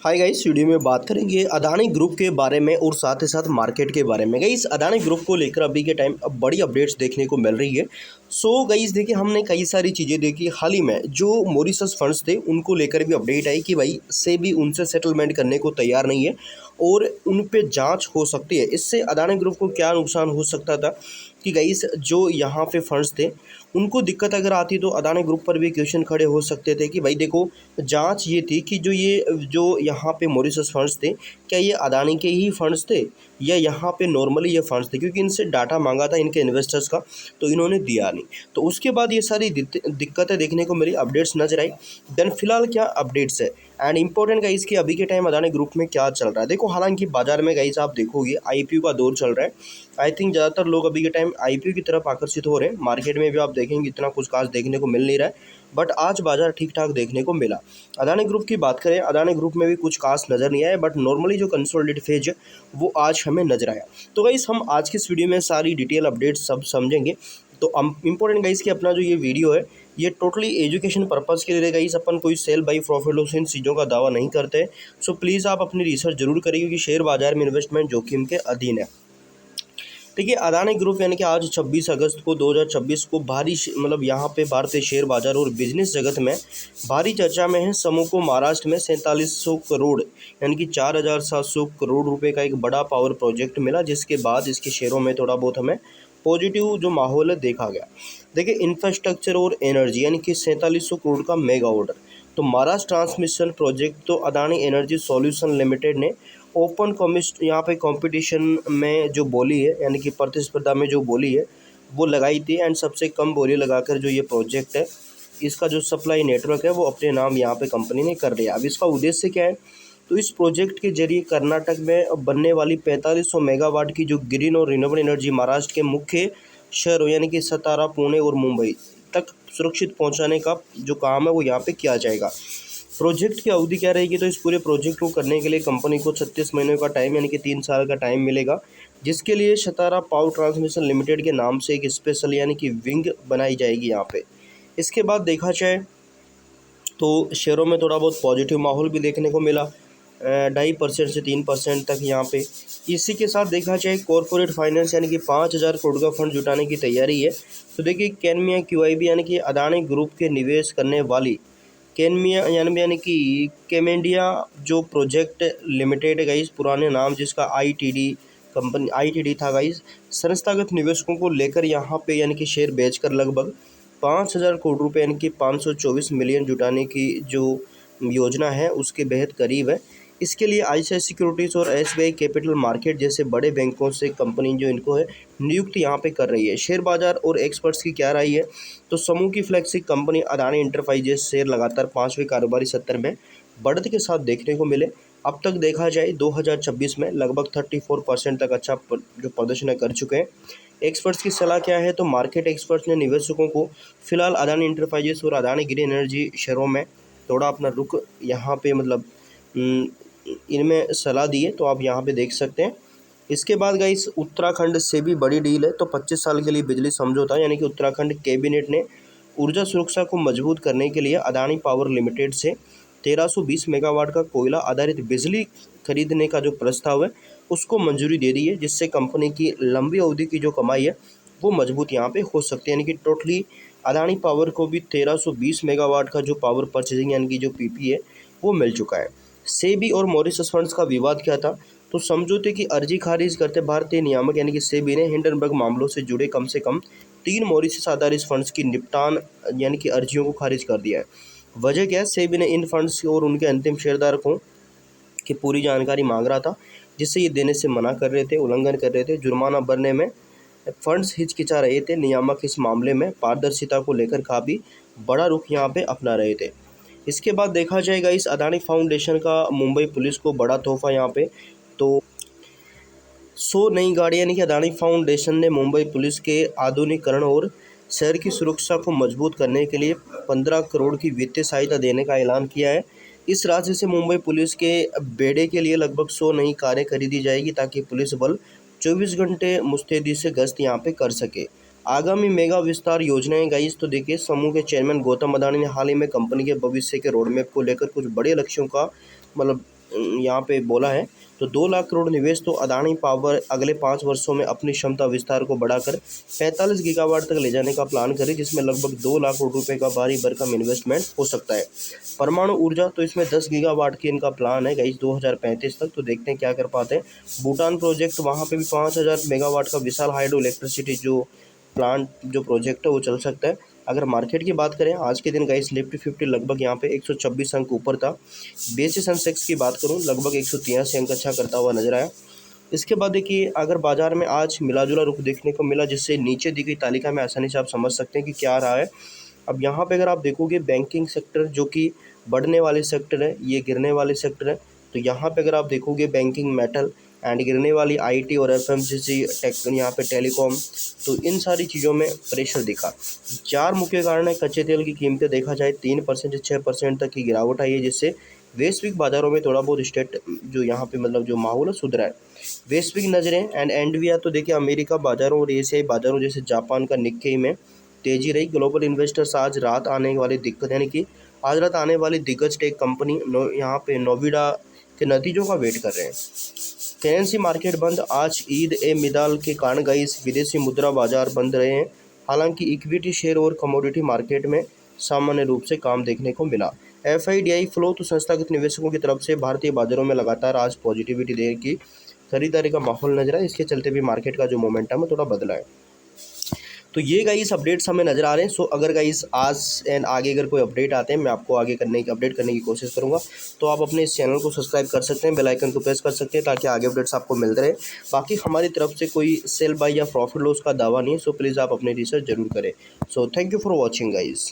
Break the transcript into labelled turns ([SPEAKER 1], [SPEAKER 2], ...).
[SPEAKER 1] Hi guys, video में बात करेंगे अदानी ग्रुप के बारे में और साथ ही साथ मार्केट के बारे में। गाइस, अदानी ग्रुप को लेकर अभी के टाइम अब बड़ी अपडेट्स देखने को मिल रही है। सो गाइस देखिए, हमने कई सारी चीज़ें देखी हाल ही में। जो मॉरिशस फंड्स थे उनको लेकर भी अपडेट आई कि भाई सेबी उनसे सेटलमेंट करने को तैयार नहीं है और उन पे जांच हो सकती है। इससे अदानी ग्रुप को क्या नुकसान हो सकता था कि गाइस जो यहाँ पे फंड्स थे उनको दिक्कत अगर आती तो अदानी ग्रुप पर भी क्वेश्चन खड़े हो सकते थे कि भाई देखो, जांच ये थी कि जो यहाँ पे मॉरिशस फंड्स थे, क्या ये अदानी के ही फंड्स थे या यहाँ पे नॉर्मली ये फंड्स थे, क्योंकि इनसे डाटा मांगा था इनके इन्वेस्टर्स का तो इन्होंने दिया नहीं। तो उसके बाद ये सारी दिक्कतें देखने को मिली, अपडेट्स नजर आई। देन फिलहाल क्या अपडेट्स है एंड इंपॉर्टेंट गाइस कि अभी के टाइम अदानी ग्रुप में क्या चल रहा है। देखो, हालांकि बाजार में गाइस आप देखोगे आईपीओ का दौर चल रहा है। आई थिंक ज़्यादातर लोग अभी के टाइम आईपीओ की तरफ आकर्षित हो रहे हैं। मार्केट में भी आप देखेंगे इतना कुछ खास देखने को मिल नहीं रहा है, बट आज बाजार ठीक ठाक देखने को मिला। अदानी ग्रुप की बात करें, अदानी ग्रुप में भी कुछ खास नज़र नहीं आया, बट नॉर्मली जो कंसोलिडेट फेज है वो आज हमें नजर आया। तो गाइस हम आज की इस वीडियो में सारी डिटेल अपडेट सब समझेंगे। तो इंपॉर्टेंट गाइस कि अपना जो ये वीडियो है ये टोटली एजुकेशन पर्पज़ के लिए रहेगा। इस अपन कोई सेल बाई प्रॉफिट इन चीज़ों का दावा नहीं करते। सो प्लीज़ आप अपनी रिसर्च जरूर करिए, क्योंकि शेयर बाजार में इन्वेस्टमेंट जोखिम के अधीन है। देखिए, अदानी ग्रुप यानी कि आज 26 अगस्त को 2026 को भारी मतलब यहाँ पे भारतीय शेयर बाजार और बिजनेस जगत में भारी चर्चा में है। समूह को महाराष्ट्र में 4700 करोड़ यानी कि 4700 करोड़ रुपए का एक बड़ा पावर प्रोजेक्ट मिला, जिसके बाद इसके शेयरों में थोड़ा बहुत हमें पॉजिटिव जो माहौल है देखा गया। देखिए, इंफ्रास्ट्रक्चर और एनर्जी यानी कि 4700 करोड़ का मेगा ऑर्डर। तो महाराष्ट्र ट्रांसमिशन प्रोजेक्ट तो अदानी एनर्जी सॉल्यूशन लिमिटेड ने ओपन कॉमिस्ट यहाँ पे कंपटीशन में जो बोली है यानी कि प्रतिस्पर्धा में जो बोली है वो लगाई थी, एंड सबसे कम बोली लगाकर जो ये प्रोजेक्ट है इसका जो सप्लाई नेटवर्क है वो अपने नाम यहाँ पे कंपनी ने कर लिया। अब इसका उद्देश्य क्या है, तो इस प्रोजेक्ट के जरिए कर्नाटक में बनने वाली 4500 मेगावाट की जो ग्रीन और रिन्यूएबल एनर्जी महाराष्ट्र के मुख्य शहरों यानी कि सतारा, पुणे और मुंबई तक सुरक्षित पहुंचाने का जो काम है वो यहाँ पे किया जाएगा। प्रोजेक्ट की अवधि क्या रहेगी, तो इस पूरे प्रोजेक्ट को करने के लिए कंपनी को 36 महीने का टाइम यानी कि 3 साल का टाइम मिलेगा, जिसके लिए सतारा पावर ट्रांसमिशन लिमिटेड के नाम से एक स्पेशल यानी कि विंग बनाई जाएगी यहाँ पे। इसके बाद देखा जाए तो शेयरों में थोड़ा बहुत पॉजिटिव माहौल भी देखने को मिला, 2.5% से 3% तक यहाँ पे। इसी के साथ देखा जाए कॉरपोरेट फाइनेंस यानी कि 5000 करोड़ का फंड जुटाने की तैयारी है। तो देखिए, कैनमिया क्यूआईबी यानी कि अदानी ग्रुप के निवेश करने वाली केनमिया यानी कि केमेंडिया जो प्रोजेक्ट लिमिटेड है गाइस, पुराने नाम जिसका आईटीडी कंपनी आईटीडी था गाइस, संस्थागत निवेशकों को लेकर यहाँ पे यानी कि शेयर बेचकर लगभग 5000 करोड़ रुपए यानी कि 524 मिलियन जुटाने की जो योजना है उसके बेहद करीब है। इसके लिए आईसीआई सिक्योरिटीज़ और एसबीआई कैपिटल मार्केट जैसे बड़े बैंकों से कंपनी जो इनको है नियुक्त यहाँ पे कर रही है। शेयर बाजार और एक्सपर्ट्स की क्या राय है, तो समूह की flagship company Adani enterprises share लगातार 5वें कारोबारी सत्र में बढ़त के साथ देखने को मिले। अब तक देखा जाए 2026 में लगभग 34% तक अच्छा जो प्रदर्शन कर चुके हैं। एक्सपर्ट्स की सलाह क्या है, तो मार्केट एक्सपर्ट्स ने निवेशकों को फिलहाल अदानी एंटरप्राइजेस और अदानी ग्रीन एनर्जी शेयरों में थोड़ा अपना रुख यहाँ पे मतलब इनमें सलाह दी है, तो आप यहाँ पे देख सकते हैं। इसके बाद गाइस उत्तराखंड से भी बड़ी डील है। तो 25 साल के लिए बिजली समझौता यानी कि उत्तराखंड कैबिनेट ने ऊर्जा सुरक्षा को मजबूत करने के लिए अदानी पावर लिमिटेड से 1320 मेगावाट का कोयला आधारित बिजली खरीदने का जो प्रस्ताव है उसको मंजूरी दे दी है, जिससे कंपनी की लंबी अवधि की जो कमाई है वो मजबूत यहाँ पे हो सकती है। यानी कि टोटली अदानी पावर को भी 1320 मेगावाट का जो पावर परचेजिंग यानी कि जो पीपी है वो मिल चुका है। सेबी और मॉरिशस फंड्स का विवाद क्या था, तो समझौते की अर्जी खारिज करते भारतीय नियामक यानी कि सेबी ने हिंडनबर्ग मामलों से जुड़े कम से कम 3 मॉरिशस आधारित फंड्स की निपटान यानी कि अर्जियों को खारिज कर दिया है। वजह क्या है, सेबी ने इन फंड्स और उनके अंतिम शेयरधारकों की पूरी जानकारी मांग रहा था, जिससे ये देने से मना कर रहे थे, उल्लंघन कर रहे थे, जुर्माना भरने में फंड्स हिचकिचा रहे थे। नियामक इस मामले में पारदर्शिता को लेकर काफ़ी बड़ा रुख यहाँ पे अपना रहे थे। इसके बाद देखा जाएगा इस अदानी फाउंडेशन का मुंबई पुलिस को बड़ा तोहफा यहाँ पे। तो 100 नई गाड़ी यानी कि अदानी फाउंडेशन ने मुंबई पुलिस के आधुनिकीकरण और शहर की सुरक्षा को मजबूत करने के लिए 15 करोड़ की वित्तीय सहायता देने का ऐलान किया है। इस राशि से मुंबई पुलिस के बेड़े के लिए लगभग 100 नई कारें खरीदी जाएगी, ताकि पुलिस बल 24 घंटे मुस्तैदी से गश्त यहाँ पे कर सके। आगामी मेगा विस्तार योजनाएं गाइस, तो देखिए समूह के चेयरमैन गौतम अदानी ने हाल ही में कंपनी के भविष्य के रोडमैप को लेकर कुछ बड़े लक्ष्यों का मतलब यहाँ पे बोला है। तो 2 लाख करोड़ निवेश। तो अदानी पावर अगले 5 वर्षों में अपनी क्षमता विस्तार को बढ़ाकर 45 गीगावाट तक ले जाने का प्लान करे, जिसमें लगभग 2 लाख करोड़ रुपए का भारी भरकम इन्वेस्टमेंट हो सकता है। परमाणु ऊर्जा, तो इसमें 10 गीगावाट की इनका प्लान है गाइस 2035 तक। तो देखते हैं क्या कर पाते हैं। भूटान प्रोजेक्ट, वहाँ पे भी 5000 मेगावाट का विशाल हाइड्रो इलेक्ट्रिसिटी जो प्लांट जो प्रोजेक्ट है वो चल सकता है। अगर मार्केट की बात करें आज के दिन गाइस, निफ्टी 50 लगभग यहाँ पे 126 अंक ऊपर था। बीएसई सेंसेक्स की बात करूँ लगभग 183 अंक अच्छा करता हुआ नजर आया। इसके बाद देखिए अगर बाजार में आज मिला जुला रुख देखने को मिला, जिससे नीचे दी गई तालिका में आसानी से आप समझ सकते हैं कि क्या रहा है। अब यहाँ पे अगर आप देखोगे बैंकिंग सेक्टर जो कि बढ़ने वाले सेक्टर है, ये गिरने वाले सेक्टर है। तो यहाँ पे अगर आप देखोगे बैंकिंग, मेटल एंड गिरने वाली आईटी और एफएमसीजी, टेक, यहाँ पे टेलीकॉम, तो इन सारी चीज़ों में प्रेशर दिखा। 4 मुख्य कारण है। कच्चे तेल की कीमतें देखा जाए 3% से 6% तक की गिरावट आई है, जिससे वैश्विक बाजारों में थोड़ा बहुत स्टेट जो यहाँ पे मतलब जो माहौल है सुधरा है। वैश्विक नज़रें एंड एनवीआर, तो देखिए अमेरिका बाजारों और एशियाई बाजारों जैसे जापान का निक्केई में तेजी रही। ग्लोबल इन्वेस्टर्स आज रात आने वाली दिक्कत यानी कि आज रात आने वाली दिग्गज टेक कंपनी यहाँ पे नोविडा के नतीजों का वेट कर रहे हैं। करेंसी मार्केट बंद। आज ईद ए मिलाद के कारण गाइस विदेशी मुद्रा बाजार बंद रहे हैं। हालांकि इक्विटी शेयर और कमोडिटी मार्केट में सामान्य रूप से काम देखने को मिला। एफआईडीआई फ्लो, तो संस्थागत निवेशकों की तरफ से भारतीय बाजारों में लगातार आज पॉजिटिविटी देर की खरीदारी का माहौल नजर आया। इसके चलते भी मार्केट का जो मोमेंटम है थोड़ा बदला है। तो ये गाइस अपडेट्स हमें नज़र आ रहे हैं। सो अगर गाइस आज एंड आगे अगर कोई अपडेट आते हैं, मैं आपको आगे अपडेट करने की कोशिश करूंगा। तो आप अपने इस चैनल को सब्सक्राइब कर सकते हैं, बेल आइकन को प्रेस कर सकते हैं, ताकि आगे अपडेट्स आपको मिलते रहे। बाकी हमारी तरफ से कोई सेल बाय या प्रॉफिट लॉस का दावा नहीं है। सो प्लीज़ आप अपने रिसर्च जरूर करें। So thank you for watching guys.